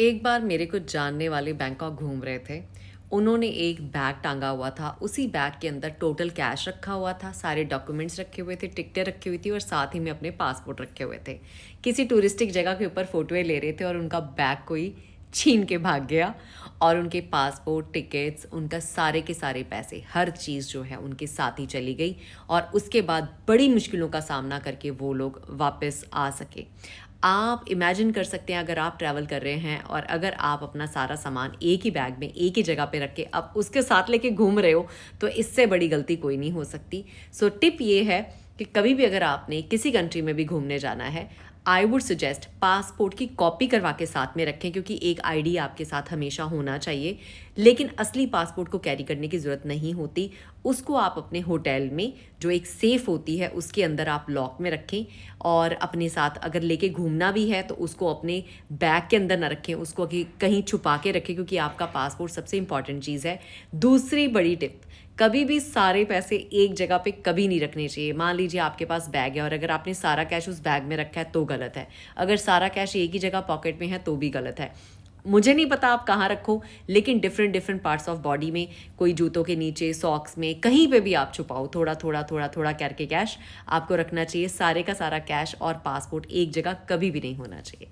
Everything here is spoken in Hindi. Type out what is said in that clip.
एक बार मेरे कुछ जानने वाले बैंकॉक घूम रहे थे। उन्होंने एक बैग टांगा हुआ था। उसी बैग के अंदर टोटल कैश रखा हुआ था, सारे डॉक्यूमेंट्स रखे हुए थे, टिकटें रखी हुई थी और साथ ही में अपने पासपोर्ट रखे हुए थे। किसी टूरिस्टिक जगह के ऊपर फोटोएं ले रहे थे और उनका बैग कोई छीन के भाग गया और उनके पासपोर्ट, टिकट्स, उनका सारे के सारे पैसे, हर चीज़ जो है उनके साथ ही चली गई। और उसके बाद बड़ी मुश्किलों का सामना करके वो लोग वापस आ सके। आप इमेजिन कर सकते हैं, अगर आप ट्रैवल कर रहे हैं और अगर आप अपना सारा सामान एक ही बैग में एक ही जगह पे रख के अब उसके साथ लेके घूम रहे हो, तो इससे बड़ी गलती कोई नहीं हो सकती। सो टिप ये है कि कभी भी अगर आपने किसी कंट्री में भी घूमने जाना है, आई वुड सजेस्ट पासपोर्ट की कॉपी करवा के साथ में रखें, क्योंकि एक आईडी आपके साथ हमेशा होना चाहिए। लेकिन असली पासपोर्ट को कैरी करने की ज़रूरत नहीं होती। उसको आप अपने होटल में, जो एक सेफ़ होती है, उसके अंदर आप लॉक में रखें। और अपने साथ अगर लेके घूमना भी है तो उसको अपने बैग के अंदर ना रखें, उसको कहीं छुपा के रखें, क्योंकि आपका पासपोर्ट सबसे इंपॉर्टेंट चीज़ है। दूसरी बड़ी टिप, कभी भी सारे पैसे एक जगह पे कभी नहीं रखने चाहिए। मान लीजिए आपके पास बैग है और अगर आपने सारा कैश उस बैग में रखा है तो गलत है। अगर सारा कैश एक ही जगह पॉकेट में है तो भी गलत है। मुझे नहीं पता आप कहाँ रखो, लेकिन different different parts of body में, कोई जूतों के नीचे, सॉक्स में, कहीं पे भी आप छुपाओ, थोड़ा थोड़ा थोड़ा थोड़ा करके कैश आपको रखना चाहिए। सारे का सारा कैश और पासपोर्ट एक जगह कभी भी नहीं होना चाहिए।